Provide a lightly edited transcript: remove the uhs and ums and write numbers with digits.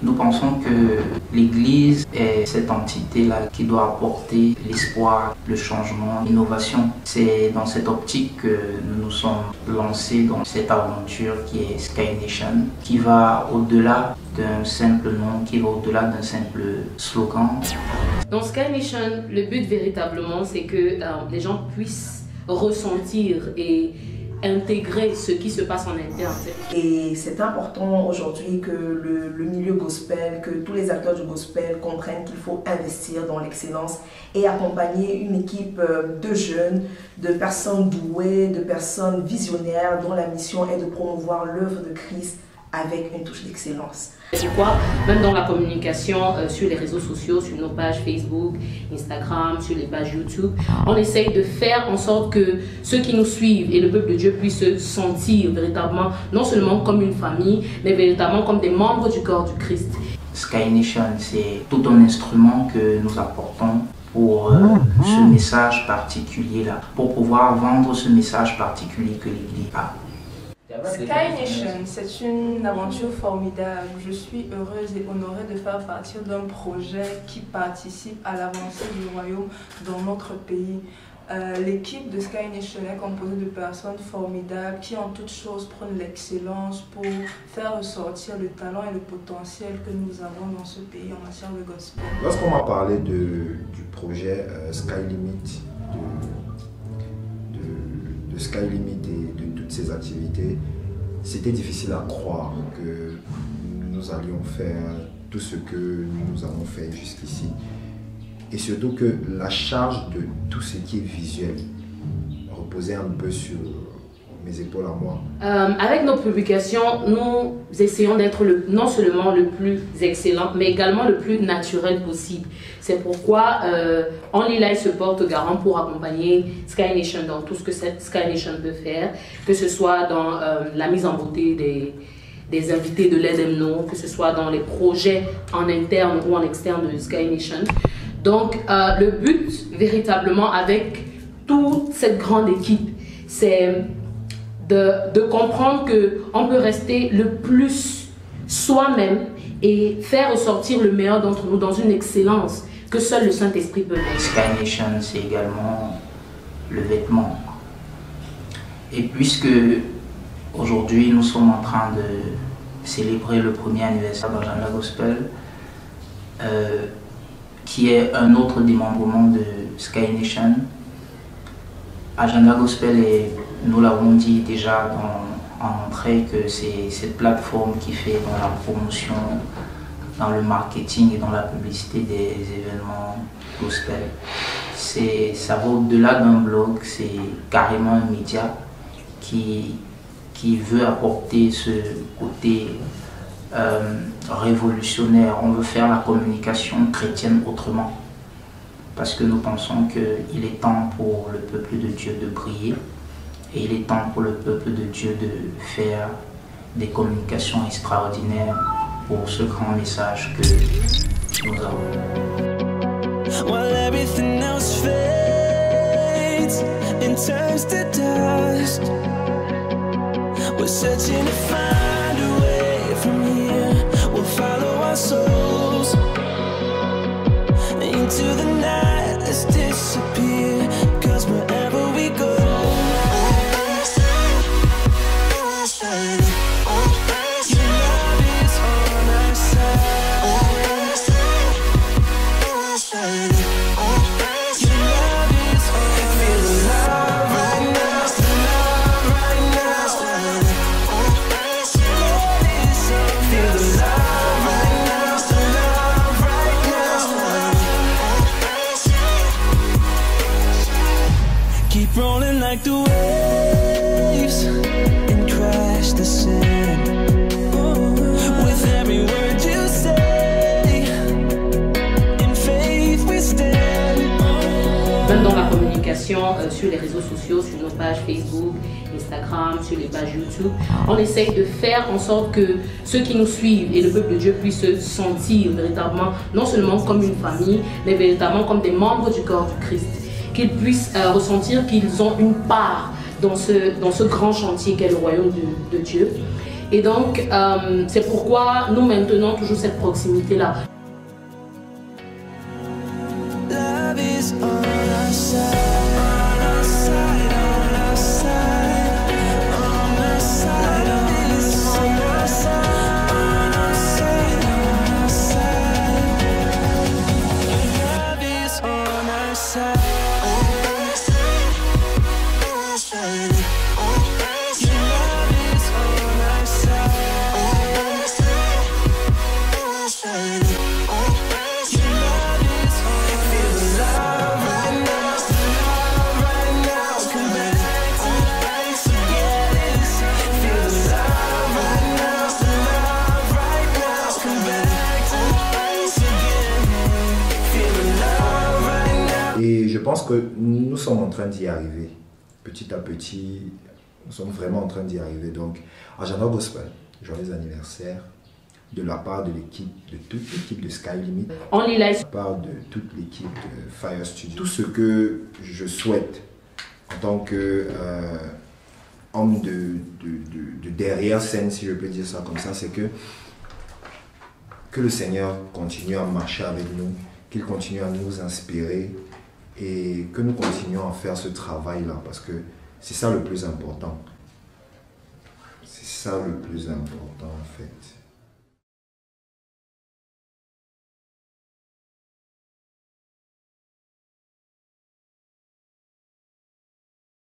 Nous pensons que l'Église est cette entité-là qui doit apporter l'espoir, le changement, l'innovation. C'est dans cette optique que nous nous sommes lancés dans cette aventure qui est Sky Nation, qui va au-delà d'un simple nom, qui va au-delà d'un simple slogan. Dans Sky Nation, le but véritablement, c'est que les gens puissent ressentir et intégrer ce qui se passe en interne. Et c'est important aujourd'hui que le milieu gospel, que tous les acteurs du gospel comprennent qu'il faut investir dans l'excellence et accompagner une équipe de jeunes, de personnes douées, de personnes visionnaires dont la mission est de promouvoir l'œuvre de Christ avec une touche d'excellence. C'est pourquoi, même dans la communication sur les réseaux sociaux, sur nos pages Facebook, Instagram, sur les pages YouTube, on essaye de faire en sorte que ceux qui nous suivent et le peuple de Dieu puissent se sentir véritablement, non seulement comme une famille, mais véritablement comme des membres du corps du Christ. Sky Nation, c'est tout un instrument que nous apportons pour ce message particulier-là, pour pouvoir vendre ce message particulier que l'Église a. Sky Nation, c'est une aventure formidable. Je suis heureuse et honorée de faire partie d'un projet qui participe à l'avancée du royaume dans notre pays. L'équipe de Sky Nation est composée de personnes formidables qui en toutes choses prennent l'excellence pour faire ressortir le talent et le potentiel que nous avons dans ce pays en matière de gospel. Lorsqu'on m'a parlé du projet Sky Limit, de Sky Limit et de toutes ces activités, c'était difficile à croire que nous allions faire tout ce que nous avons fait jusqu'ici. Et surtout que la charge de tout ce qui est visuel reposait un peu sur mes épaules à moi. Avec nos publications, nous essayons d'être non seulement le plus excellent, mais également le plus naturel possible. C'est pourquoi Only Light se porte garant pour accompagner Sky Nation dans tout ce que Sky Nation peut faire, que ce soit dans la mise en beauté des invités de l'EDEMNO, que ce soit dans les projets en interne ou en externe de Sky Nation. Donc le but véritablement avec toute cette grande équipe, c'est de comprendre qu'on peut rester le plus soi-même et faire ressortir le meilleur d'entre nous dans une excellence que seul le Saint-Esprit peut faire. Sky Nation, c'est également le vêtement. Et puisque aujourd'hui nous sommes en train de célébrer le premier anniversaire d'Agenda Gospel, qui est un autre démembrement de Sky Nation, Agenda Gospel est, nous l'avons dit déjà en entrée, que c'est cette plateforme qui fait dans la promotion, dans le marketing et dans la publicité des événements gospel. Ça va au-delà d'un blog, c'est carrément un média qui veut apporter ce côté révolutionnaire. On veut faire la communication chrétienne autrement. Parce que nous pensons qu'il est temps pour le peuple de Dieu de briller et il est temps pour le peuple de Dieu de faire des communications extraordinaires pour ce grand message que nous avons. While everything else fades and turns to dust, we're searching to find a way from here. We'll follow our souls into the night, let's disappear, 'cause wherever we go, your love is on our side. Your love is on. Feel the love right now, the love right now. Feel the love right now, the love right now. Keep rolling like the waves and crash the sand. With every word you say, in faith we stand. Même dans la communication sur les réseaux sociaux, sur nos pages Facebook, Instagram, sur les pages YouTube, on essaye de faire en sorte que ceux qui nous suivent et le peuple de Dieu puissent se sentir véritablement, non seulement comme une famille, mais véritablement comme des membres du corps du Christ. Qu'ils puissent ressentir qu'ils ont une part dans ce grand chantier qu'est le royaume de Dieu. Et donc, c'est pourquoi nous maintenons toujours cette proximité-là. Love is on our side, on our side, on our side, on our side. Love is on our side, on our side, on our side. Love is on our side. Et je pense que nous sommes en train d'y arriver. Petit à petit, nous sommes vraiment en train d'y arriver. Donc, Agenda Gospel, joyeux anniversaire, de la part de l'équipe, de toute l'équipe de Sky Limit, On y laisse. de la part de toute l'équipe de Fire Studio. Tout ce que je souhaite en tant que homme de derrière scène, si je peux dire ça comme ça, c'est que le Seigneur continue à marcher avec nous, qu'il continue à nous inspirer et que nous continuions à faire ce travail-là, parce que c'est ça le plus important. C'est ça le plus important en fait.